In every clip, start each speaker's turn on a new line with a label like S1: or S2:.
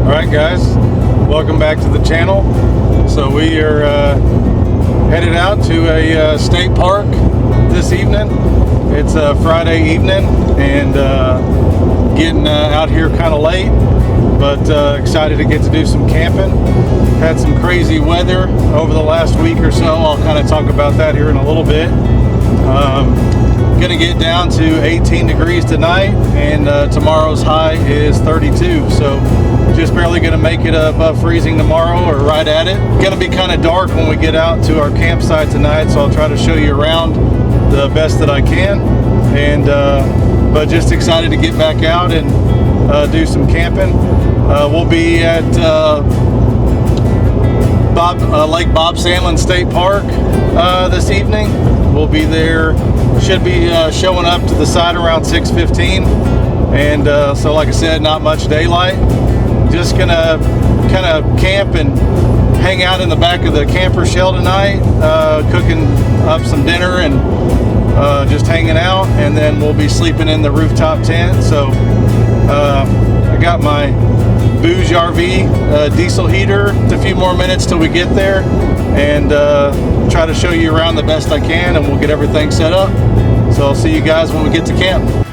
S1: Alright guys, welcome back to the channel. So we are headed out to a state park this evening. It's a Friday evening and getting out here kind of late, but excited to get to do some camping. Had some crazy weather over the last week or so. I'll kind of talk about that here in a little bit. Gonna get down to 18 degrees tonight, and tomorrow's high is 32, so just barely gonna make it above freezing tomorrow, or right at it. Gonna be kind of dark when we get out to our campsite tonight, so I'll try to show you around the best that I can. And but just excited to get back out and do some camping. We'll be at Lake Bob Sandlin State Park this evening. We'll be there, should be showing up to the site around 6:15, and so like I said, not much daylight. Just gonna kind of camp and hang out in the back of the camper shell tonight, cooking up some dinner and just hanging out, and then we'll be sleeping in the rooftop tent. So I got my Bouge RV diesel heater. It's a few more minutes till we get there, and try to show you around the best I can, and we'll get everything set up. So I'll see you guys when we get to camp.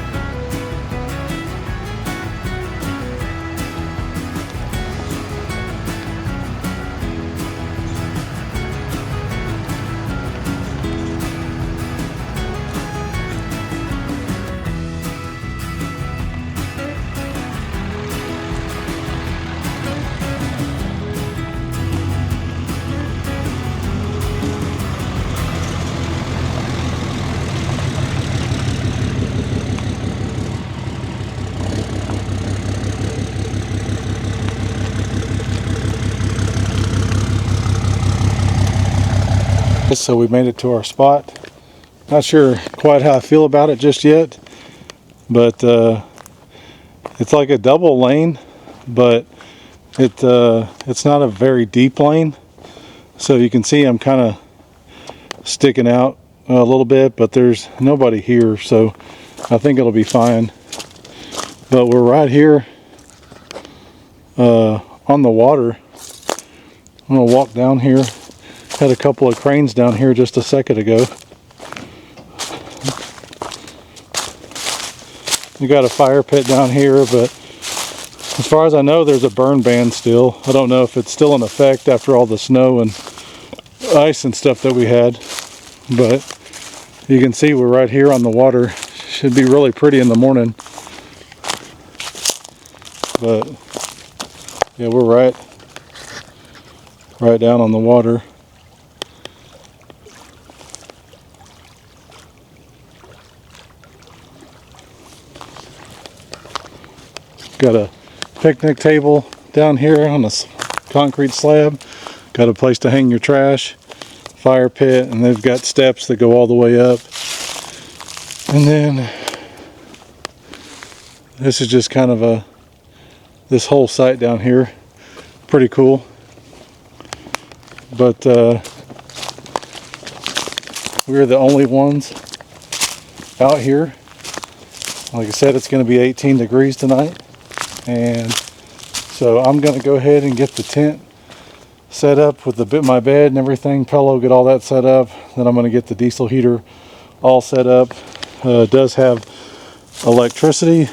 S1: So we made it to our spot. Not sure quite how I feel about it just yet, but it's like a double lane, but it's not a very deep lane. So you can see I'm kind of sticking out a little bit, but there's nobody here, so I think it'll be fine. But we're right here on the water. I'm gonna walk down here. Had a couple of cranes down here just a second ago. You got a fire pit down here, but as far as I know, there's a burn ban still. I don't know if it's still in effect after all the snow and ice and stuff that we had, but you can see we're right here on the water. Should be really pretty in the morning, but yeah, we're right down on the water. Got a picnic table down here on this concrete slab. Got a place to hang your trash, fire pit, and they've got steps that go all the way up. And then this is just kind of this whole site down here. Pretty cool. But we're the only ones out here. Like I said, it's going to be 18 degrees tonight. And so I'm going to go ahead and get the tent set up with my bed and everything, pillow, get all that set up. Then I'm going to get the diesel heater all set up. It does have electricity.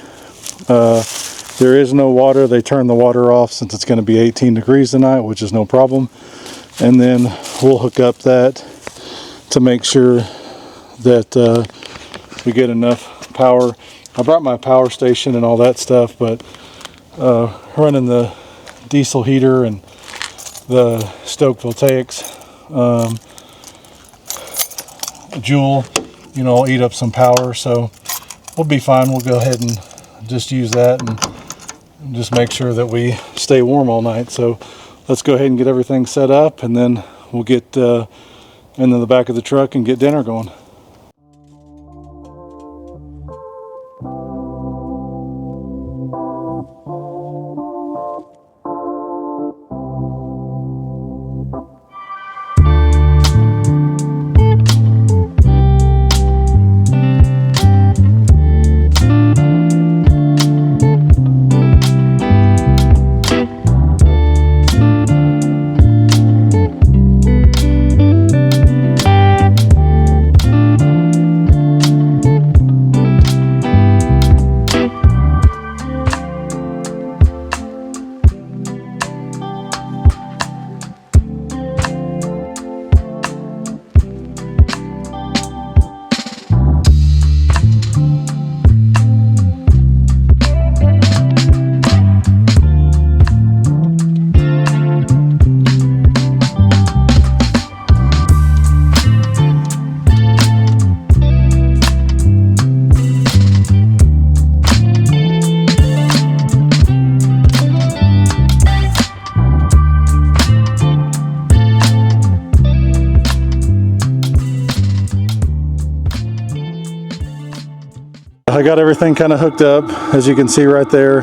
S1: There is no water. They turn the water off since it's going to be 18 degrees tonight, which is no problem. And then we'll hook up that to make sure that we get enough power. I brought my power station and all that stuff, but running the diesel heater and the Stokeville TX Joule, will eat up some power, so we'll be fine. We'll go ahead and just use that and just make sure that we stay warm all night. So let's go ahead and get everything set up, and then we'll get into the back of the truck and get dinner going. I got everything kind of hooked up, as you can see right there.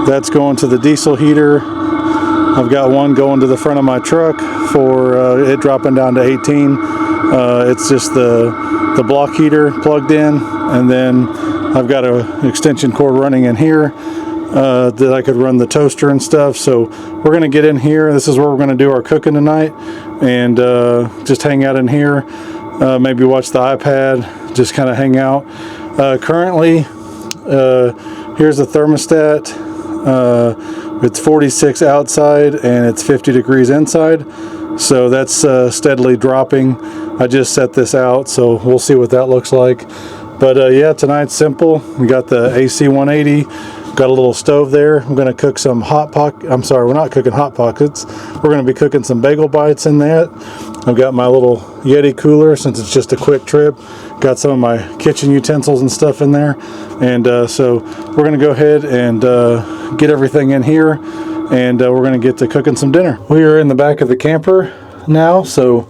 S1: That's going to the diesel heater. I've got one going to the front of my truck for it dropping down to 18. It's just the block heater plugged in, and then I've got an extension cord running in here that I could run the toaster and stuff. So we're going to get in here. This is where we're going to do our cooking tonight, and just hang out in here, maybe watch the iPad, just kind of hang out. Currently, here's the thermostat. It's 46 outside and it's 50 degrees inside, so that's steadily dropping. I just set this out, so we'll see what that looks like. But yeah, tonight's simple. We got the AC 180, got a little stove there. I'm going to cook some I'm sorry, we're not cooking hot pockets. We're going to be cooking some bagel bites in that. I've got my little Yeti cooler, since it's just a quick trip. Got some of my kitchen utensils and stuff in there, and so we're going to go ahead and get everything in here, and we're going to get to cooking some dinner. We are in the back of the camper now, so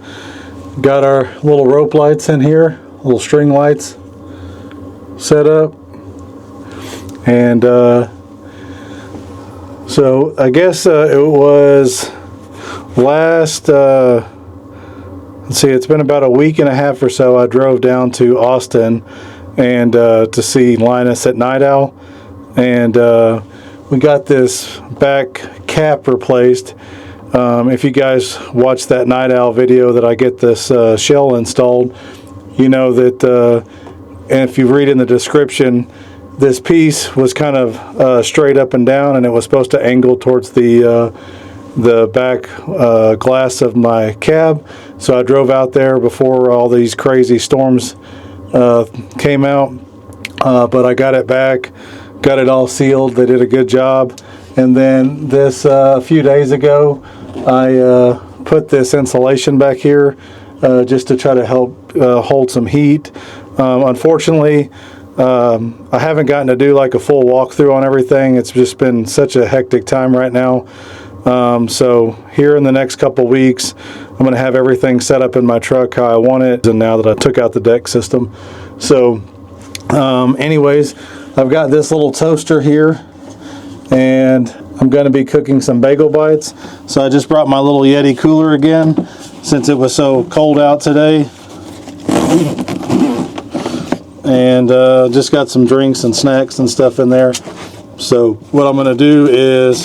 S1: got our little rope lights in here, little string lights set up, and so I guess it was last let's see, it's been about a week and a half or so. I drove down to Austin and to see Linus at Night Owl, and we got this back cap replaced. If you guys watch that Night Owl video that I get this shell installed, you know that, and if you read in the description, this piece was kind of straight up and down, and it was supposed to angle towards the back glass of my cab. So I drove out there before all these crazy storms came out, but I got it back, got it all sealed. They did a good job. And then this a few days ago, I put this insulation back here just to try to help hold some heat. Unfortunately, I haven't gotten to do like a full walkthrough on everything. It's just been such a hectic time right now. So here in the next couple weeks, I'm going to have everything set up in my truck how I want it, and now that I took out the deck system. So anyways, I've got this little toaster here, and I'm going to be cooking some bagel bites. So I just brought my little Yeti cooler again, since it was so cold out today, and just got some drinks and snacks and stuff in there. So what I'm going to do is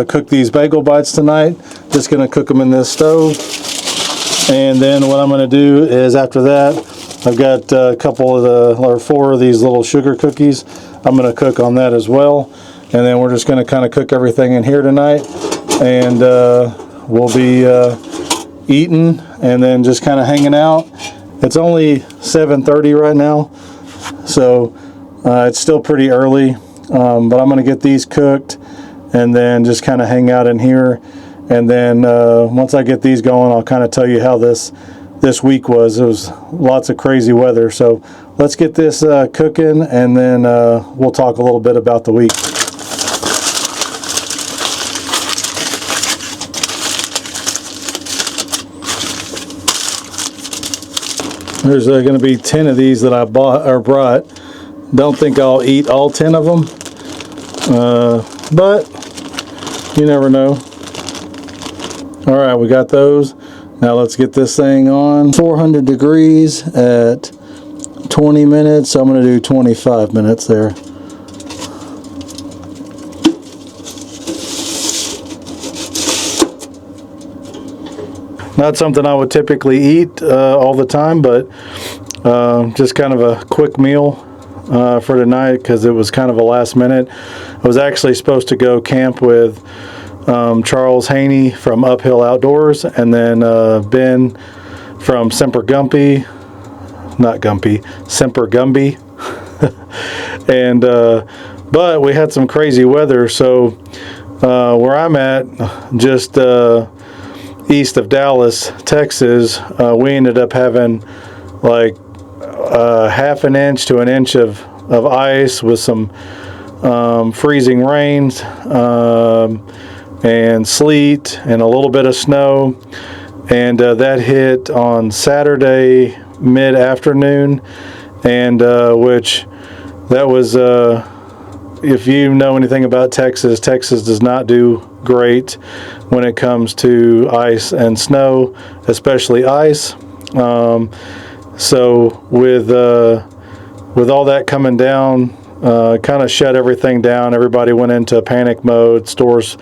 S1: cook these bagel bites tonight. Just going to cook them in this stove, and then what I'm going to do is, after that, I've got a couple of 4 of these little sugar cookies. I'm going to cook on that as well, and then we're just going to kind of cook everything in here tonight, and we'll be eating and then just kind of hanging out. It's only 7:30 right now, so it's still pretty early, but I'm going to get these cooked and then just kind of hang out in here. And then once I get these going, I'll kind of tell you how this week was. It was lots of crazy weather. So let's get this cooking, and then we'll talk a little bit about the week. There's going to be 10 of these that I brought. Don't think I'll eat all 10 of them, but you never know. All right, we got those. Now let's get this thing on. 400 degrees at 20 minutes. So I'm going to do 25 minutes there. Not something I would typically eat all the time, but just kind of a quick meal for tonight, because it was kind of a last minute. I was actually supposed to go camp with Charles Haney from Uphill Outdoors, and then Ben from Semper Gumby, and but we had some crazy weather. So where I'm at, just east of Dallas, Texas, we ended up having like half an inch to an inch of ice with some freezing rains and sleet and a little bit of snow, and that hit on Saturday mid-afternoon, and which that was, if you know anything about Texas, Texas does not do great when it comes to ice and snow, especially ice. So with all that coming down, kind of shut everything down. Everybody went into panic mode. Stores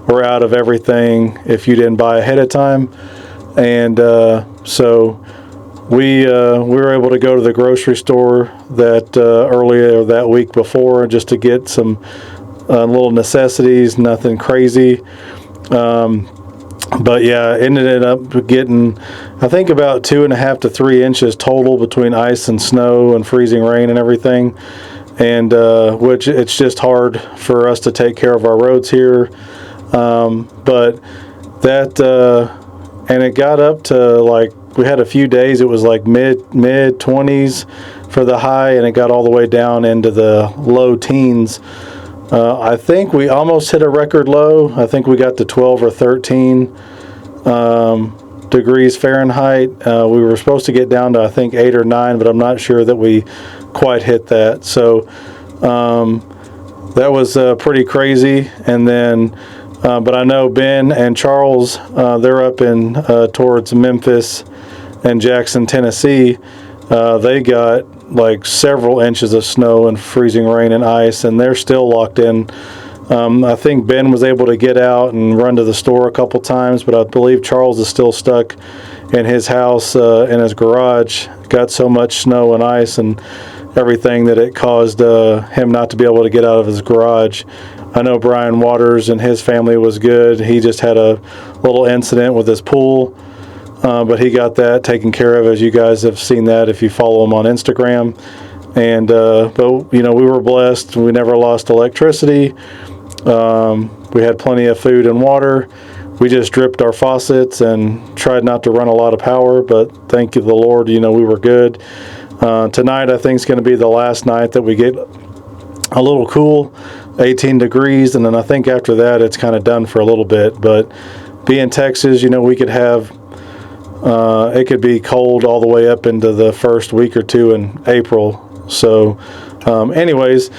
S1: were out of everything if you didn't buy ahead of time, and so we were able to go to the grocery store that earlier that week before just to get some little necessities, nothing crazy. But yeah, ended up getting, I think, about 2.5 to 3 inches total between ice and snow and freezing rain and everything. And which it's just hard for us to take care of our roads here. But that, and it got up to, like, we had a few days, it was like mid 20s for the high, and it got all the way down into the low teens. I think we almost hit a record low. I think we got to 12 or 13 degrees Fahrenheit. We were supposed to get down to, I think, 8 or 9, but I'm not sure that we quite hit that. So that was pretty crazy. And then, but I know Ben and Charles, they're up in towards Memphis and Jackson, Tennessee. They got like several inches of snow and freezing rain and ice, and they're still locked in. I think Ben was able to get out and run to the store a couple times, but I believe Charles is still stuck in his house, in his garage. Got so much snow and ice and everything that it caused him not to be able to get out of his garage. I know Brian Waters and his family was good. He just had a little incident with his pool. But he got that taken care of, as you guys have seen that if you follow him on Instagram. And but you know, we were blessed. We never lost electricity. We had plenty of food and water. We just dripped our faucets and tried not to run a lot of power. But thank you, the Lord. You know, we were good. Tonight, I think, is going to be the last night that we get a little cool, 18 degrees, and then I think after that it's kind of done for a little bit. But being Texas, you know, we could have. It could be cold all the way up into the first week or two in April. So anyways,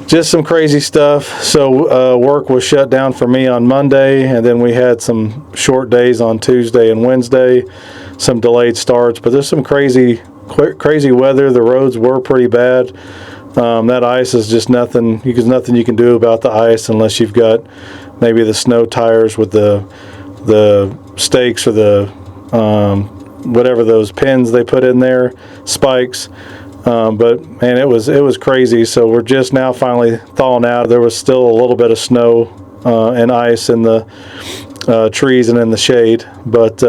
S1: just some crazy stuff. So work was shut down for me on Monday, and then we had some short days on Tuesday and Wednesday, some delayed starts. But there's some crazy weather. The roads were pretty bad. That ice is just nothing. There's nothing you can do about the ice unless you've got maybe the snow tires with the stakes or the whatever those pins they put in there, spikes. But man, it was crazy. So we're just now finally thawing out. There was still a little bit of snow and ice in the trees and in the shade, but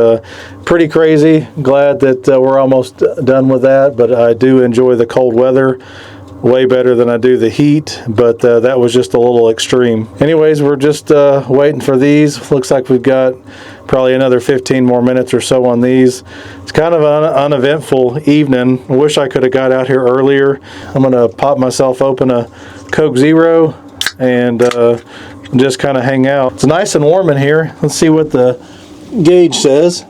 S1: pretty crazy. Glad that we're almost done with that. But I do enjoy the cold weather way better than I do the heat, but that was just a little extreme. Anyways, we're just waiting for these. Looks like we've got probably another 15 more minutes or so on these. It's kind of an uneventful evening. I wish I could have got out here earlier. I'm gonna pop myself open a Coke Zero and just kind of hang out. It's nice and warm in here. Let's see what the gauge says.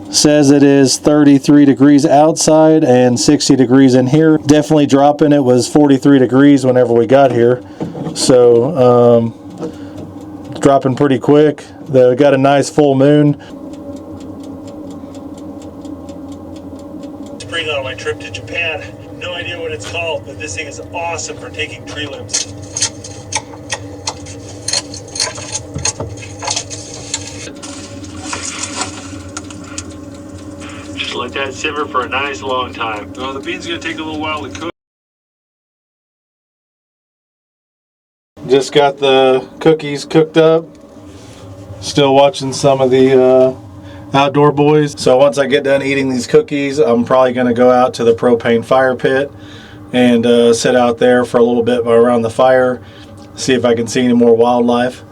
S1: Says it is 33 degrees outside and 60 degrees in here. Definitely dropping. It was 43 degrees whenever we got here. So dropping pretty quick. We got a nice full moon.
S2: Spring on my trip to Japan. No idea what it's called, but this thing is awesome for taking tree limbs. Just let that simmer for a nice long time.
S3: Well, the bean's gonna take a little while to cook.
S1: Just got the cookies cooked up. Still watching some of the Outdoor Boys. So once I get done eating these cookies, I'm probably going to go out to the propane fire pit and sit out there for a little bit around the fire, see if I can see any more wildlife.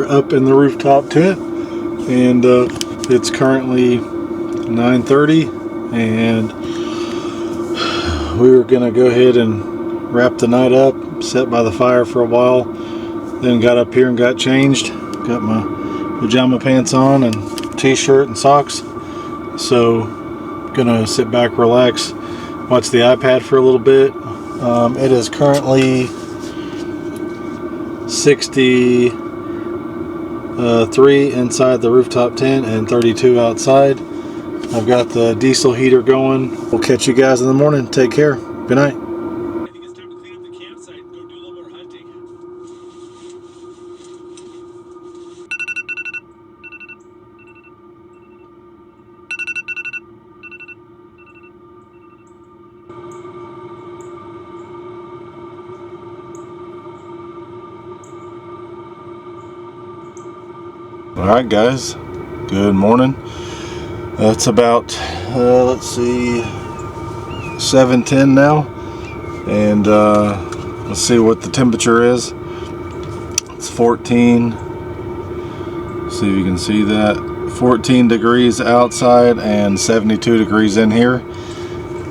S1: up in the rooftop tent, and it's currently 9:30, and we were gonna go ahead and wrap the night up, sit by the fire for a while, then got up here and got changed, got my pajama pants on and t-shirt and socks. So gonna sit back, relax, watch the iPad for a little bit. It is currently 63 inside the rooftop tent and 32 outside. I've got the diesel heater going. We'll catch you guys in the morning. Take care. Good night.
S2: I think it's time to clean up the campsite and go do a little more hunting.
S1: Alright guys, good morning. It's about, let's see, 7:10 now, and let's see what the temperature is. It's 14, see if you can see that, 14 degrees outside and 72 degrees in here.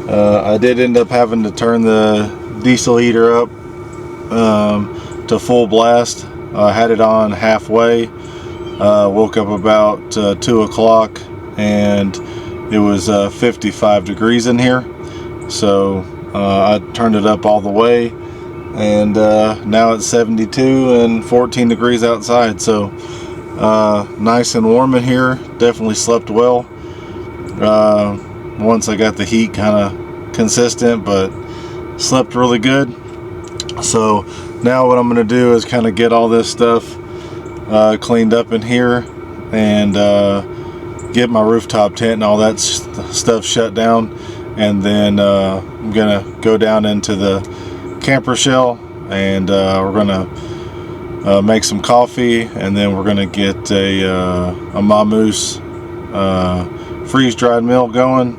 S1: I did end up having to turn the diesel heater up to full blast. I had it on halfway. Woke up about 2 o'clock and it was 55 degrees in here, so I turned it up all the way, and now it's 72 and 14 degrees outside, so nice and warm in here. Definitely slept well once I got the heat kind of consistent, but slept really good. So now what I'm going to do is kind of get all this stuff cleaned up in here, and get my rooftop tent and all that stuff shut down, and then I'm gonna go down into the camper shell, and we're gonna make some coffee, and then we're gonna get a Mammoose freeze-dried meal going.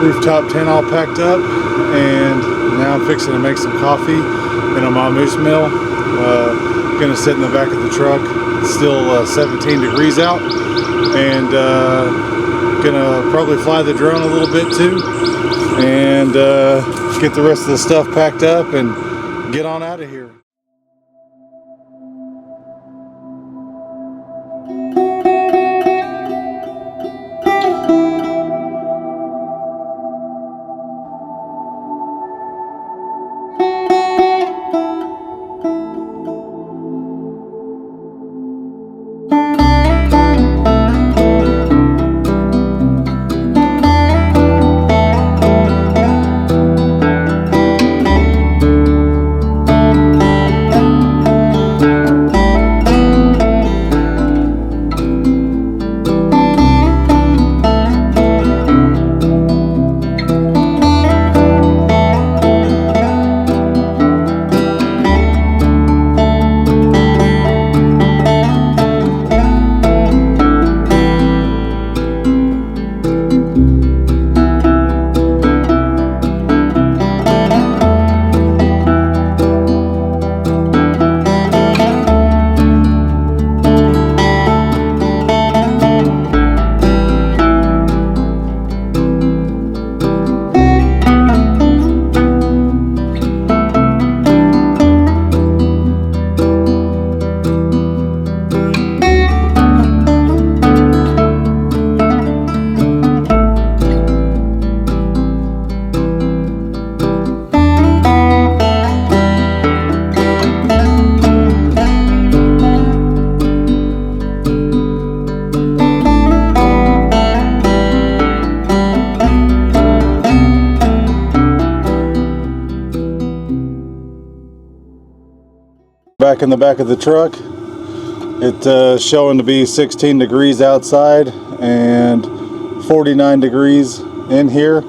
S1: Rooftop tent all packed up, and now I'm fixing to make some coffee in a Mammoose mill. Gonna sit in the back of the truck. It's still 17 degrees out, and gonna probably fly the drone a little bit too, and get the rest of the stuff packed up and get on out of here. back in the back of the truck. It's showing to be 16 degrees outside and 49 degrees in here.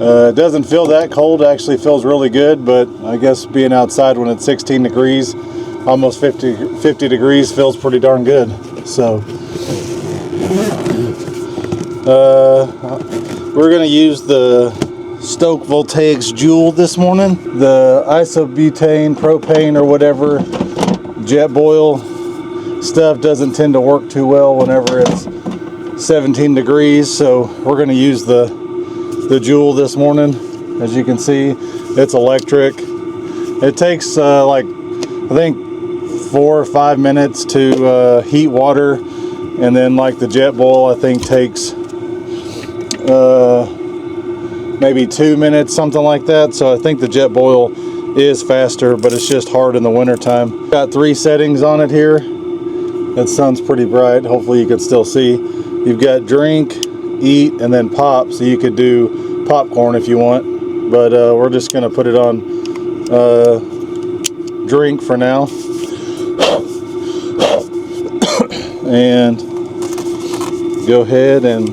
S1: It doesn't feel that cold, it actually feels really good, but I guess being outside when it's 16 degrees, almost 50 degrees, feels pretty darn good. So we're going to use the Stoke Voltaics Joule this morning. The isobutane, propane, or whatever jet boil stuff doesn't tend to work too well whenever it's 17 degrees, so we're going to use the Joule this morning. As you can see, it's electric. It takes like I think 4 or 5 minutes to heat water, and then like the jet boil I think takes maybe 2 minutes, something like that. So I think the jet boil is faster, but it's just hard in the winter time. Got 3 settings on it here. That sun's pretty bright, hopefully you can still see. You've got drink, eat, and then pop, so you could do popcorn if you want, but we're just going to put it on drink for now. And go ahead and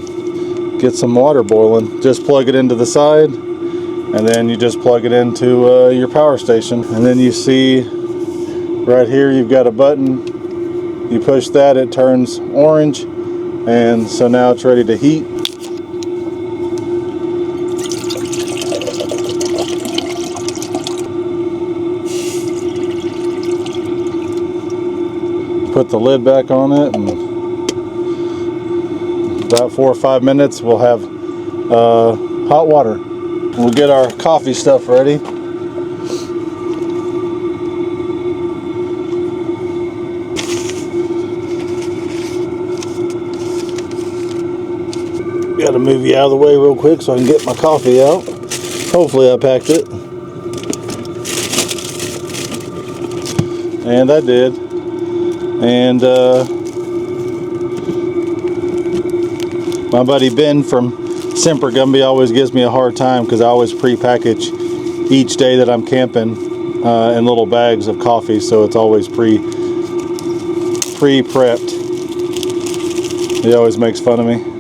S1: get some water boiling. Just plug it into the side, and then you just plug it into your power station, and then you see right here you've got a button. You push that, it turns orange, and so now it's ready to heat. Put the lid back on it, and about 4 or 5 minutes we'll have hot water. We'll get our coffee stuff ready. Got to move you out of the way real quick so I can get my coffee out. Hopefully I packed it. And I did. And my buddy Ben from Semper Gumby always gives me a hard time because I always pre-package each day that I'm camping in little bags of coffee, so it's always pre-prepped. He always makes fun of me.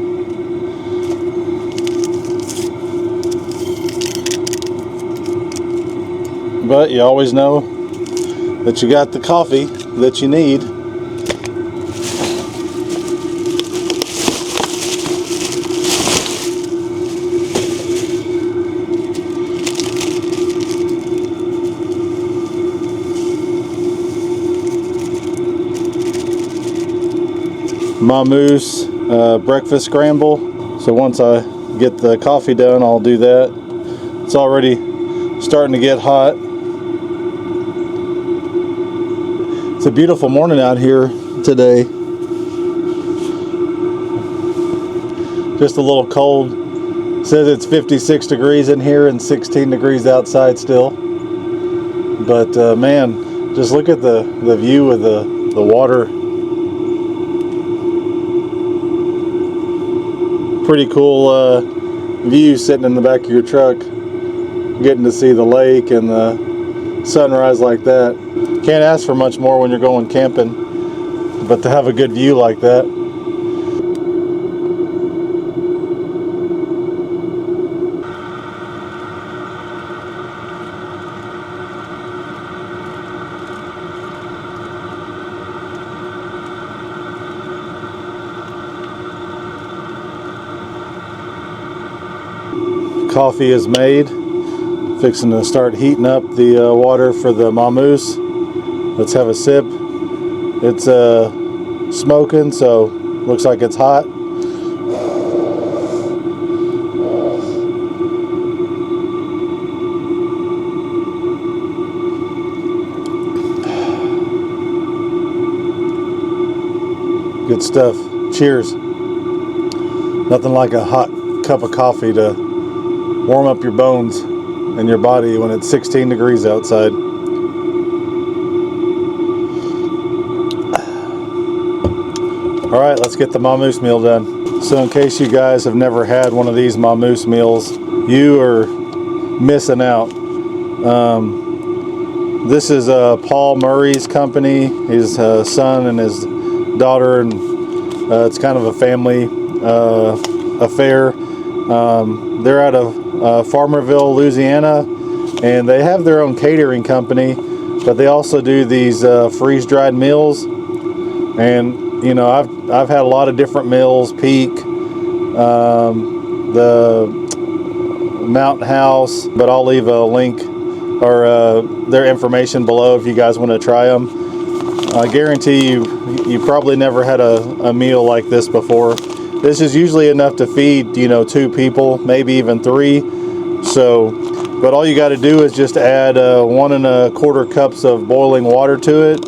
S1: But you always know that you got the coffee that you need. Mamoose breakfast scramble. So once I get the coffee done, I'll do that. It's already starting to get hot. It's a beautiful morning out here today. Just a little cold. It says it's 56 degrees in here and 16 degrees outside still. But man, just look at the view of the water. Pretty cool view sitting in the back of your truck, getting to see the lake and the sunrise like that. Can't ask for much more when you're going camping, but to have a good view like that. Coffee is made. Fixing to start heating up the water for the Mamoose. Let's have a sip. It's smoking, so looks like it's hot. Good stuff. Cheers. Nothing like a hot cup of coffee to warm up your bones and your body when it's 16 degrees outside. All right, let's get the Mamoose meal done. So in case you guys have never had one of these Mamoose meals, you are missing out. This is Paul Murray's company. His son and his daughter, and it's kind of a family affair. They're out of Farmerville, Louisiana, and they have their own catering company, but they also do these freeze-dried meals. And you know, I've had a lot of different meals: Peak, the Mountain House, but I'll leave a link or their information below if you guys want to try them. I guarantee you probably never had a meal like this before. This is usually enough to feed, you know, 2 people, maybe even 3. So, but all you got to do is just add 1 1/4 cups of boiling water to it,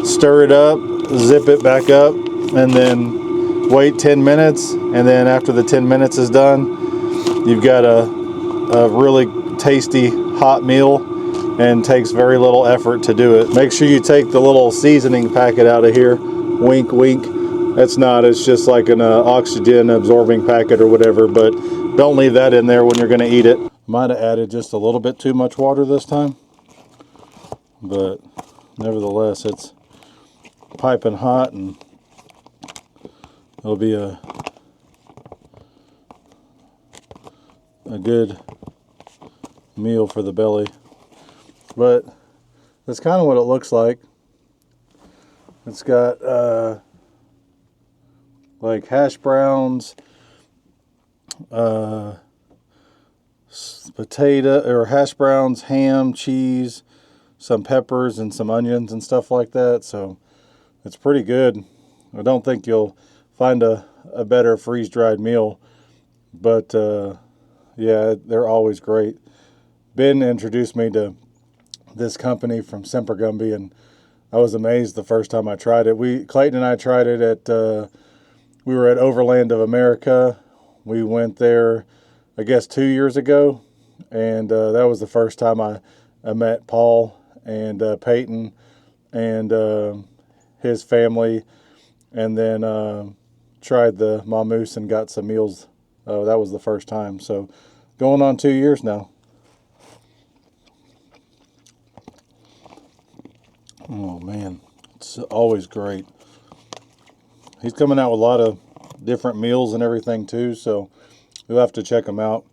S1: stir it up, zip it back up, and then wait 10 minutes. And then after the 10 minutes is done, you've got a really tasty hot meal, and takes very little effort to do it. Make sure you take the little seasoning packet out of here. Wink, wink. It's not, it's just like an oxygen absorbing packet or whatever, but don't leave that in there when you're going to eat it. Might have added just a little bit too much water this time, but nevertheless, it's piping hot, and it'll be a good meal for the belly. But that's kind of what it looks like. It's got like hash browns, potato or hash browns, ham, cheese, some peppers, and some onions and stuff like that. So it's pretty good. I don't think you'll find a better freeze-dried meal, but yeah, they're always great. Ben introduced me to this company from Semper Gumby, and I was amazed the first time I tried it. Clayton and I tried it at we were at Overland of America. We went there, I guess, 2 years ago, and that was the first time I met Paul and Peyton and his family, and then tried the Mamoose and got some meals. That was the first time. So going on 2 years now. Oh man, it's always great. He's coming out with a lot of different meals and everything too, so you'll have to check him out.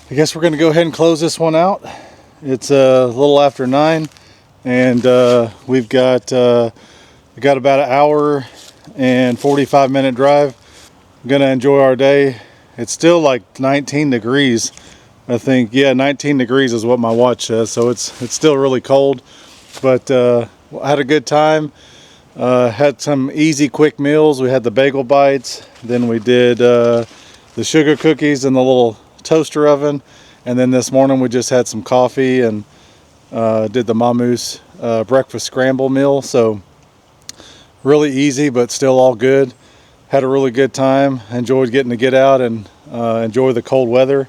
S1: I guess we're going to go ahead and close this one out. It's a little after 9, and we've got about an hour and 45-minute drive. I'm going to enjoy our day. It's still like 19 degrees, I think. Yeah, 19 degrees is what my watch says, so it's still really cold. But I had a good time. Had some easy, quick meals. We had the bagel bites. Then we did the sugar cookies in the little toaster oven, and then this morning we just had some coffee and did the Mamoose breakfast scramble meal. So really easy, but still all good. Had a really good time. Enjoyed getting to get out and enjoy the cold weather,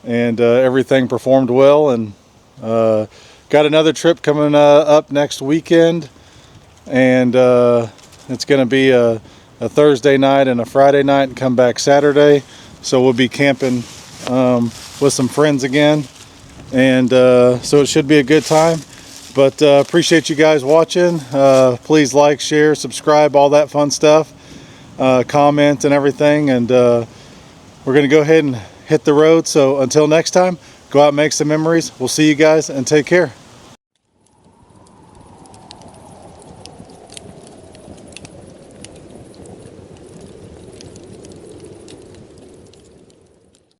S1: and everything performed well. And got another trip coming up next weekend, and it's going to be a Thursday night and a Friday night, and come back Saturday. So we'll be camping with some friends again, and so it should be a good time. But appreciate you guys watching. Please like, share, subscribe, all that fun stuff, comment and everything. And we're gonna go ahead and hit the road. So until next time, go out and make some memories. We'll see you guys, and take care.